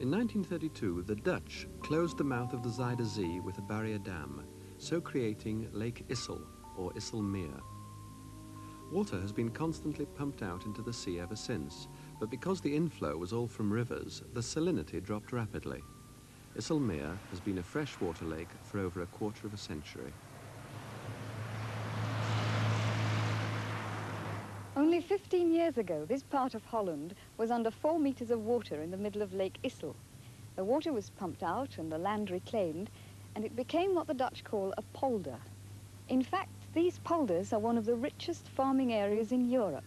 In 1932, the Dutch closed the mouth of the Zuider Zee with a barrier dam, so creating Lake Issel, or Isselmeer. Water has been constantly pumped out into the sea ever since, but because the inflow was all from rivers, the salinity dropped rapidly. Isselmeer has been a freshwater lake for over a quarter of a century. Only 15 years ago, this part of Holland was under 4 meters of water in the middle of Lake Issel. The water was pumped out and the land reclaimed, and it became what the Dutch call a polder. In fact, these polders are one of the richest farming areas in Europe.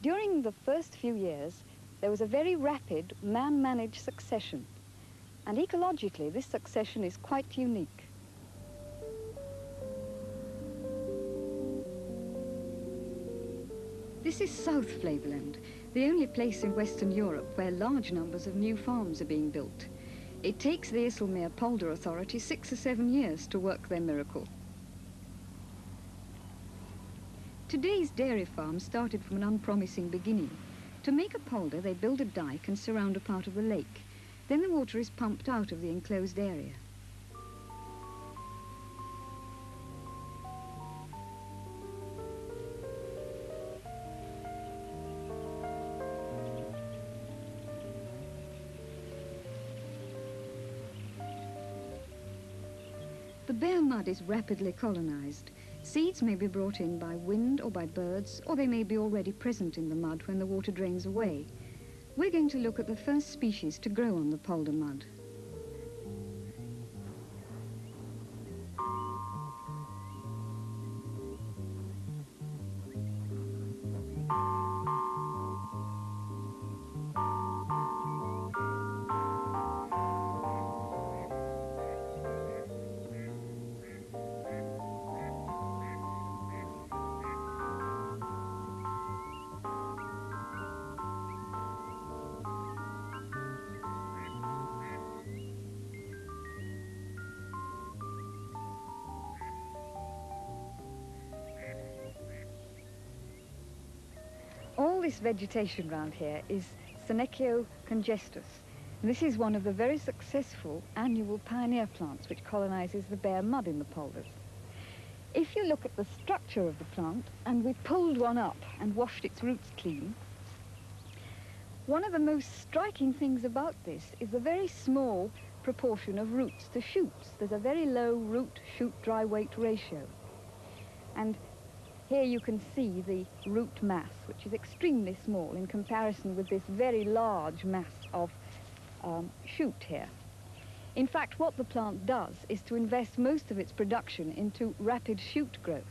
During the first few years, there was a very rapid man-managed succession, and ecologically, this succession is quite unique. This is South Flevoland, the only place in Western Europe where large numbers of new farms are being built. It takes the Isselmeer Polder Authority 6 or 7 years to work their miracle. Today's dairy farm started from an unpromising beginning. To make a polder, they build a dike and surround a part of the lake. Then the water is pumped out of the enclosed area. The bare mud is rapidly colonized. Seeds may be brought in by wind or by birds, or they may be already present in the mud when the water drains away. We're going to look at the first species to grow on the polder mud. All this vegetation around here is Senecio congestus. And this is one of the very successful annual pioneer plants which colonizes the bare mud in the polders. If you look at the structure of the plant, and we pulled one up and washed its roots clean, one of the most striking things about this is the very small proportion of roots to shoots. There's a very low root-shoot dry weight ratio. And here you can see the root mass, which is extremely small in comparison with this very large mass of shoot here. In fact, what the plant does is to invest most of its production into rapid shoot growth.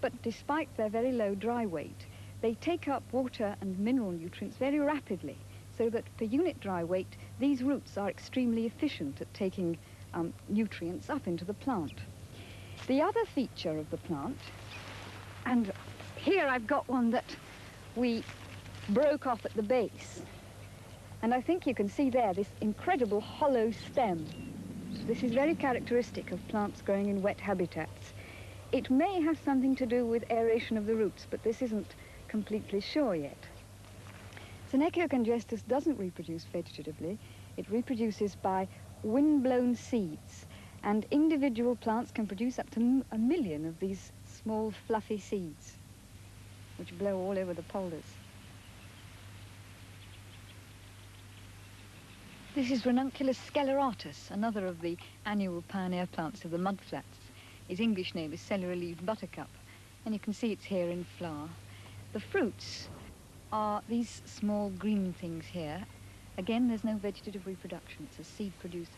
But despite their very low dry weight, they take up water and mineral nutrients very rapidly, so that per unit dry weight, these roots are extremely efficient at taking nutrients up into the plant. The other feature of the plant, and here I've got one that we broke off at the base. And I think you can see there this incredible hollow stem. This is very characteristic of plants growing in wet habitats. It may have something to do with aeration of the roots, but this isn't completely sure yet. Senecio congestus doesn't reproduce vegetatively. It reproduces by wind-blown seeds. And individual plants can produce up to 1 million of these small fluffy seeds, which blow all over the polders. This is Ranunculus scleratus, another of the annual pioneer plants of the mudflats. Its English name is celery-leaved buttercup, and you can see it's here in flower. The fruits are these small green things here. Again, there's no vegetative reproduction. It's a seed producer.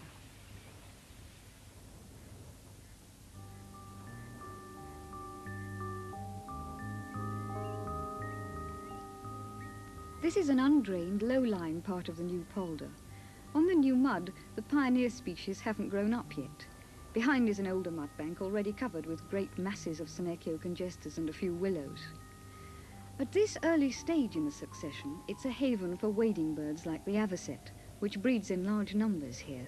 This is an undrained, low-lying part of the new polder. On the new mud, the pioneer species haven't grown up yet. Behind is an older mud bank already covered with great masses of Senecio congestus and a few willows. At this early stage in the succession, it's a haven for wading birds like the avocet, which breeds in large numbers here.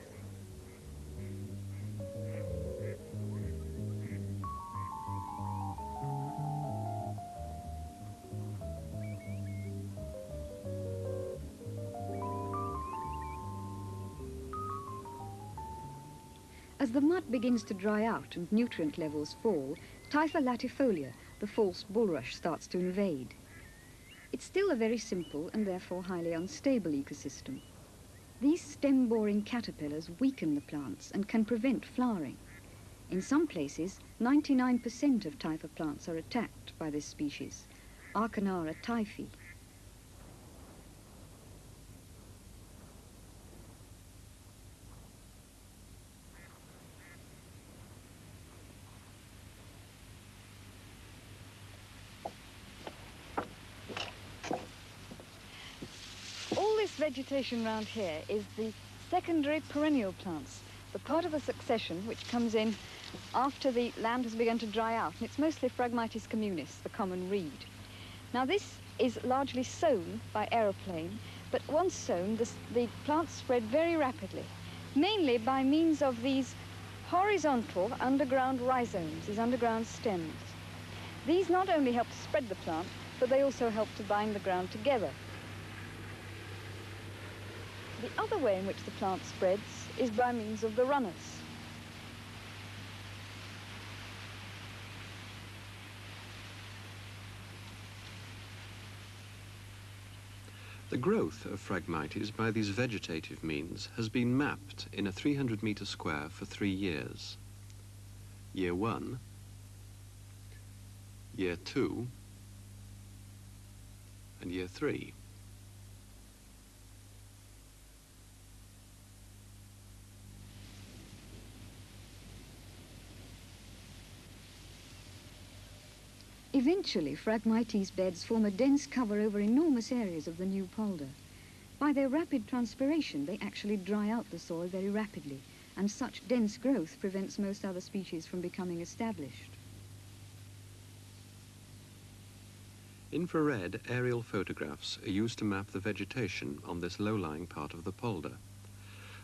As the mud begins to dry out and nutrient levels fall, Typha latifolia, the false bulrush, starts to invade. It's still a very simple and therefore highly unstable ecosystem. These stem-boring caterpillars weaken the plants and can prevent flowering. In some places, 99% of Typha plants are attacked by this species, Arcanara typhi. All this vegetation around here is the secondary perennial plants, the part of the succession which comes in after the land has begun to dry out, and it's mostly Phragmites communis, the common reed. Now this is largely sown by aeroplane, but once sown, the plants spread very rapidly, mainly by means of these horizontal underground rhizomes, these underground stems. These not only help to spread the plant, but they also help to bind the ground together. The other way in which the plant spreads is by means of the runners. The growth of Phragmites by these vegetative means has been mapped in a 300-metre square for 3 years. Year 1, Year 2, and Year 3. Eventually, Phragmites beds form a dense cover over enormous areas of the new polder. By their rapid transpiration, they actually dry out the soil very rapidly, and such dense growth prevents most other species from becoming established. Infrared aerial photographs are used to map the vegetation on this low-lying part of the polder.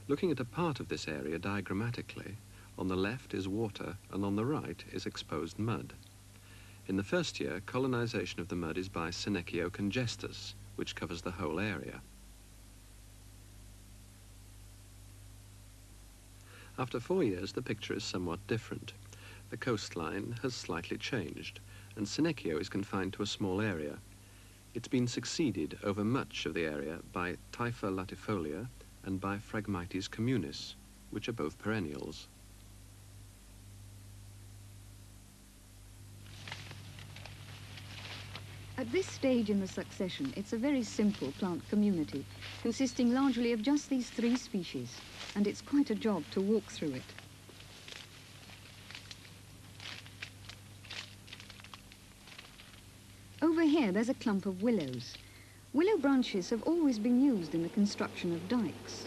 Looking at a part of this area diagrammatically, on the left is water and on the right is exposed mud. In the first year, colonization of the mud is by Senecio congestus, which covers the whole area. After 4 years, the picture is somewhat different. The coastline has slightly changed, and Senecio is confined to a small area. It's been succeeded over much of the area by Typha latifolia and by Phragmites communis, which are both perennials. At this stage in the succession, it's a very simple plant community, consisting largely of just these 3 species, and it's quite a job to walk through it. Over here, there's a clump of willows. Willow branches have always been used in the construction of dikes.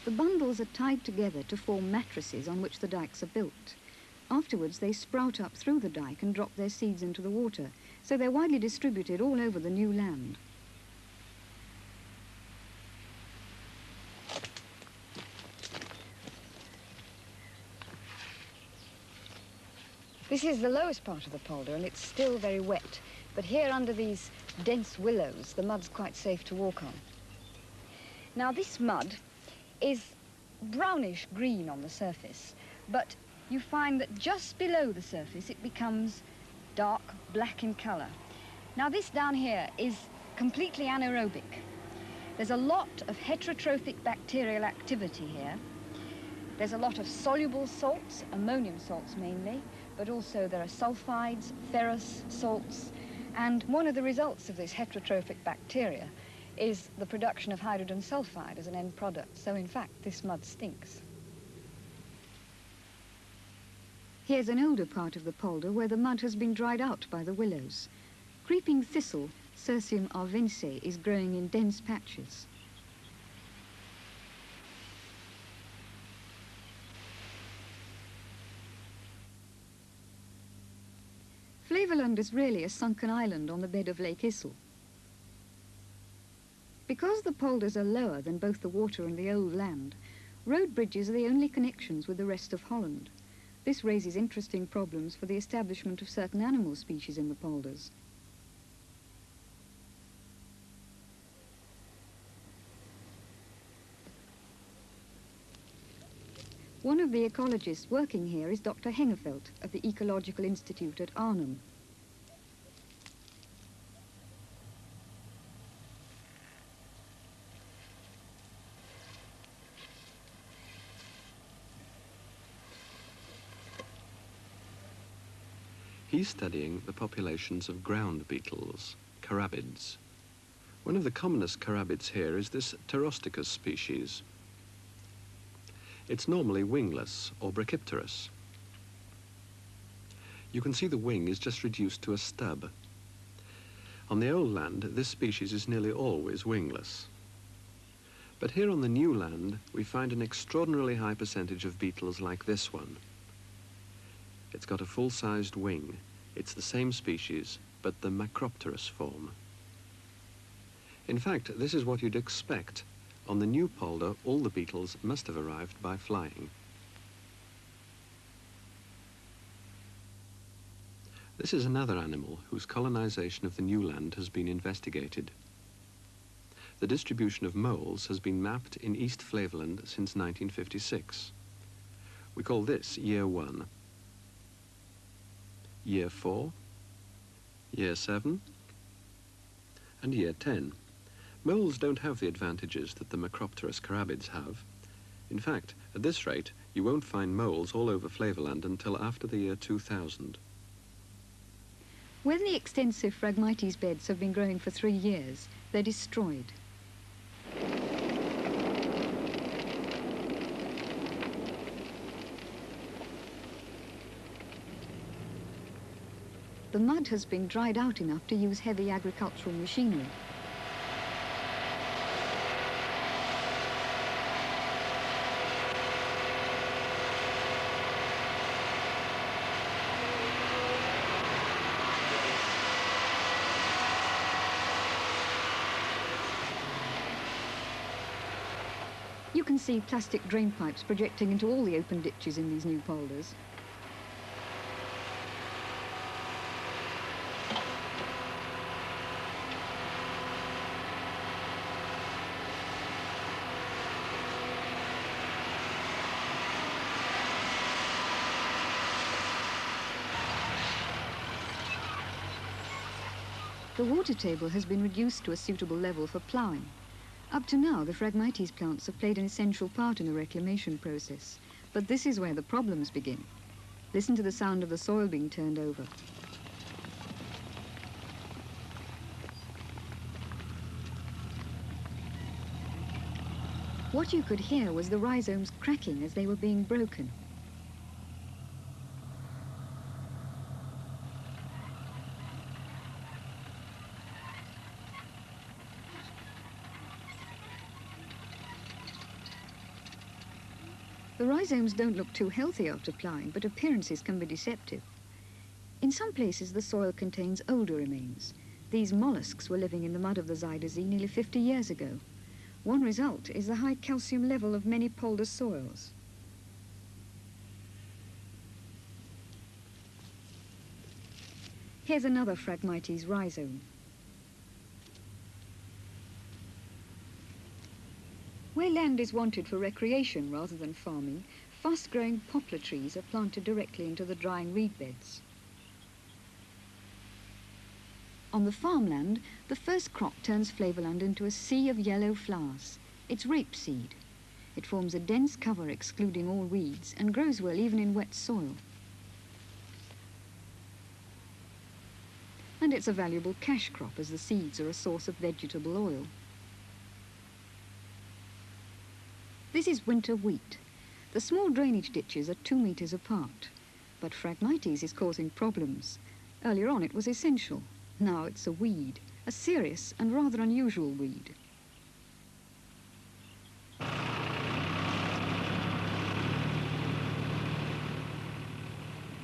The bundles are tied together to form mattresses on which the dikes are built. Afterwards, they sprout up through the dike and drop their seeds into the water, so they're widely distributed all over the new land. This is the lowest part of the polder, and it's still very wet. But here under these dense willows, the mud's quite safe to walk on. Now, this mud is brownish green on the surface, but you find that just below the surface it becomes dark black in colour. Now this down here is completely anaerobic. There's a lot of heterotrophic bacterial activity here. There's a lot of soluble salts, ammonium salts mainly, but also there are sulfides, ferrous salts, and one of the results of this heterotrophic bacteria is the production of hydrogen sulfide as an end product. So in fact, this mud stinks. Here's an older part of the polder where the mud has been dried out by the willows. Creeping thistle, Cirsium arvense, is growing in dense patches. Flevoland is really a sunken island on the bed of Lake Issel. Because the polders are lower than both the water and the old land, Road bridges are the only connections with the rest of Holland. This raises interesting problems for the establishment of certain animal species in the polders. One of the ecologists working here is Dr. Hengeveld of the Ecological Institute at Arnhem. He's studying the populations of ground beetles, carabids. One of the commonest carabids here is this Pterosticus species. It's normally wingless or brachypterous. You can see the wing is just reduced to a stub. On the old land, this species is nearly always wingless. But here on the new land, we find an extraordinarily high percentage of beetles like this one. It's got a full-sized wing. It's the same species, but the macropterous form. In fact, this is what you'd expect. On the new polder, all the beetles must have arrived by flying. This is another animal whose colonization of the new land has been investigated. The distribution of moles has been mapped in East Flevoland since 1956. We call this Year 1. Year 4, Year 7, and Year 10. Moles don't have the advantages that the macropterous carabids have. In fact, at this rate, you won't find moles all over Flevoland until after the year 2000. When the extensive Phragmites beds have been growing for 3 years, they're destroyed. The mud has been dried out enough to use heavy agricultural machinery. You can see plastic drain pipes projecting into all the open ditches in these new polders. The water table has been reduced to a suitable level for ploughing. Up to now, the Phragmites plants have played an essential part in the reclamation process, but this is where the problems begin. Listen to the sound of the soil being turned over. What you could hear was the rhizomes cracking as they were being broken. The rhizomes don't look too healthy after ploughing, but appearances can be deceptive. In some places, the soil contains older remains. These mollusks were living in the mud of the Zuyder Zee nearly 50 years ago. One result is the high calcium level of many polder soils. Here's another Phragmites rhizome. Where land is wanted for recreation rather than farming, fast-growing poplar trees are planted directly into the drying reed beds. On the farmland, the first crop turns Flevoland into a sea of yellow flowers. It's rapeseed. It forms a dense cover excluding all weeds and grows well even in wet soil. And it's a valuable cash crop as the seeds are a source of vegetable oil. This is winter wheat. The small drainage ditches are 2 meters apart, but Phragmites is causing problems. Earlier on it was essential. Now it's a weed, a serious and rather unusual weed.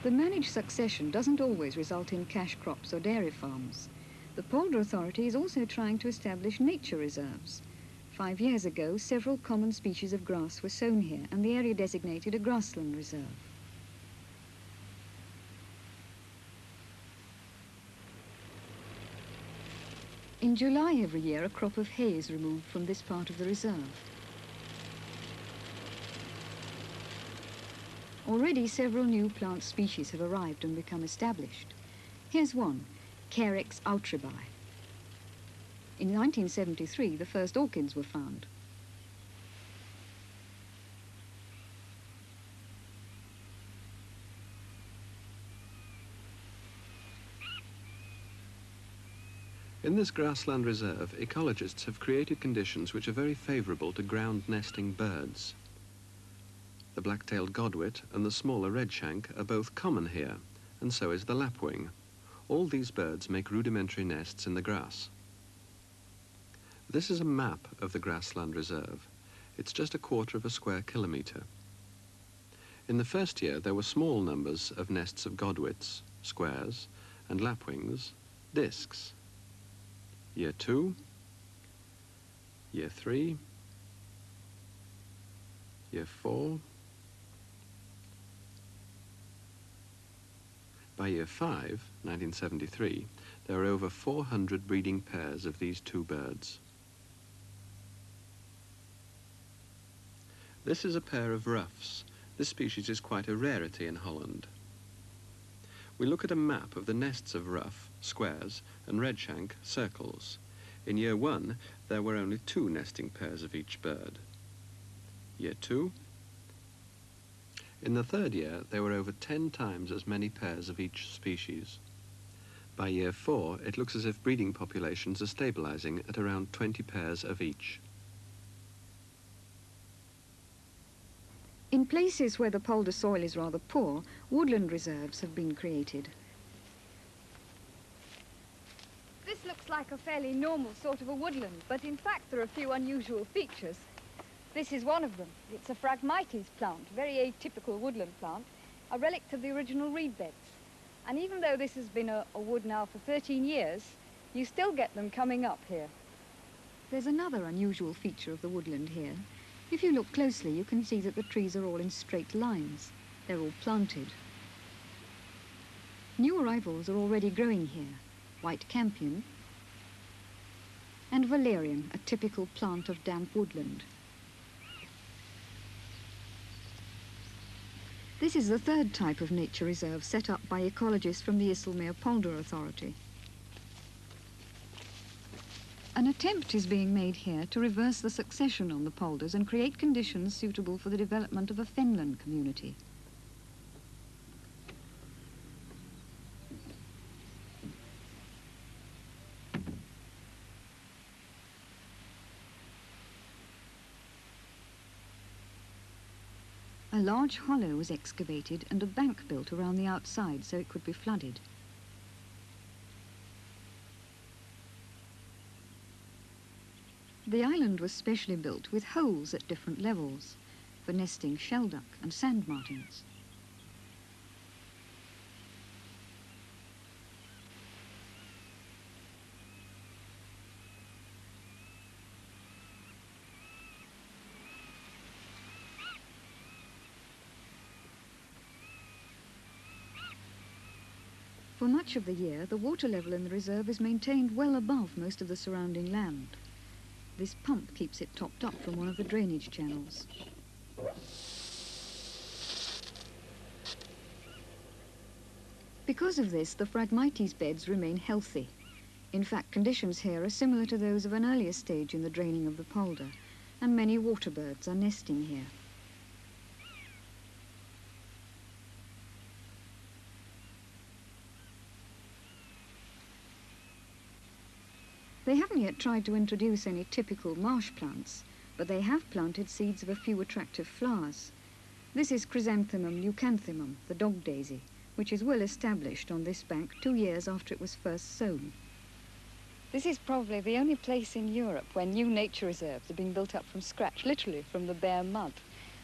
The managed succession doesn't always result in cash crops or dairy farms. The Polder Authority is also trying to establish nature reserves. 5 years ago, several common species of grass were sown here, and the area designated a grassland reserve. In July every year, a crop of hay is removed from this part of the reserve. Already several new plant species have arrived and become established. Here's one, Carex autribi. In 1973, the first orchids were found. In this grassland reserve, ecologists have created conditions which are very favourable to ground nesting birds. The black-tailed godwit and the smaller redshank are both common here, and so is the lapwing. All these birds make rudimentary nests in the grass. This is a map of the grassland reserve. It's just 1/4 square kilometre. In the first year, there were small numbers of nests of godwits, squares, and lapwings, discs. Year 2, Year 3, Year 4. By Year 5, 1973, there are over 400 breeding pairs of these two birds. This is a pair of ruffs. This species is quite a rarity in Holland. We look at a map of the nests of ruff, squares, and redshank, circles. In Year 1, there were only 2 nesting pairs of each bird. Year 2. In the 3rd year, there were over 10 times as many pairs of each species. By Year 4, it looks as if breeding populations are stabilizing at around 20 pairs of each. In places where the polder soil is rather poor, woodland reserves have been created. This looks like a fairly normal sort of a woodland, but in fact there are a few unusual features. This is one of them. It's a Phragmites plant, very atypical woodland plant, a relic of the original reed beds. And even though this has been a wood now for 13 years, you still get them coming up here. There's another unusual feature of the woodland here. If you look closely, you can see that the trees are all in straight lines. They're all planted. New arrivals are already growing here. White campion and valerian, a typical plant of damp woodland. This is the 3rd type of nature reserve set up by ecologists from the Isselmeer Polder Authority. An attempt is being made here to reverse the succession on the polders and create conditions suitable for the development of a fenland community. A large hollow was excavated and a bank built around the outside so it could be flooded. The island was specially built with holes at different levels for nesting shelduck and sand martins. For much of the year, the water level in the reserve is maintained well above most of the surrounding land. This pump keeps it topped up from one of the drainage channels. Because of this, the Phragmites beds remain healthy. In fact, conditions here are similar to those of an earlier stage in the draining of the polder, and many water birds are nesting here. They haven't yet tried to introduce any typical marsh plants, but they have planted seeds of a few attractive flowers. This is Chrysanthemum leucanthemum, the dog daisy, which is well established on this bank 2 years after it was first sown. This is probably the only place in Europe where new nature reserves are being built up from scratch, literally from the bare mud.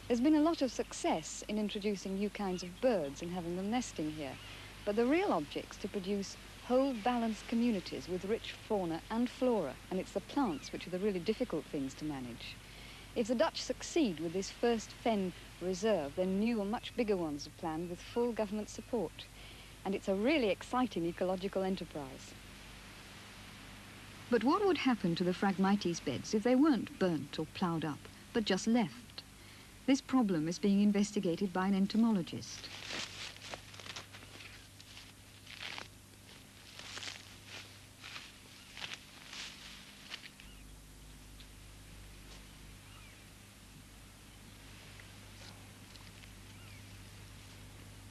There's been a lot of success in introducing new kinds of birds and having them nesting here, but the real object's to produce whole balanced communities with rich fauna and flora, and it's the plants which are the really difficult things to manage. If the Dutch succeed with this first fen reserve, then new and much bigger ones are planned with full government support. And it's a really exciting ecological enterprise. But what would happen to the Phragmites beds if they weren't burnt or ploughed up, but just left? This problem is being investigated by an entomologist.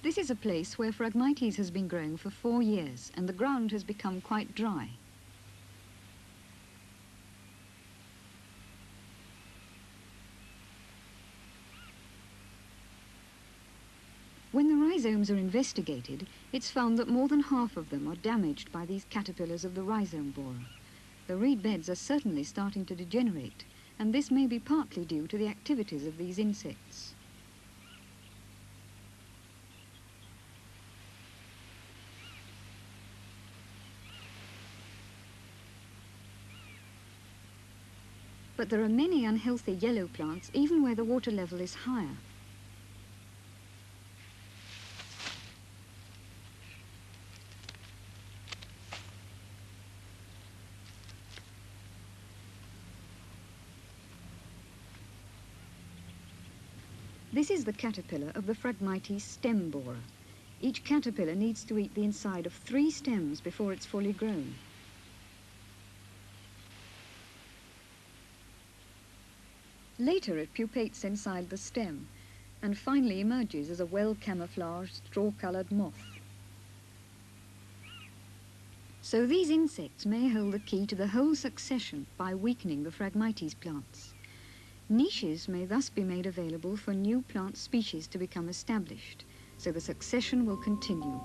This is a place where Phragmites has been growing for 4 years, and the ground has become quite dry. When the rhizomes are investigated, it's found that more than half of them are damaged by these caterpillars of the rhizome borer. The reed beds are certainly starting to degenerate, and this may be partly due to the activities of these insects. But there are many unhealthy yellow plants even where the water level is higher. This is the caterpillar of the Phragmites stem borer. Each caterpillar needs to eat the inside of 3 stems before it's fully grown. Later it pupates inside the stem and finally emerges as a well-camouflaged straw-coloured moth. So these insects may hold the key to the whole succession by weakening the Phragmites plants. Niches may thus be made available for new plant species to become established, so the succession will continue.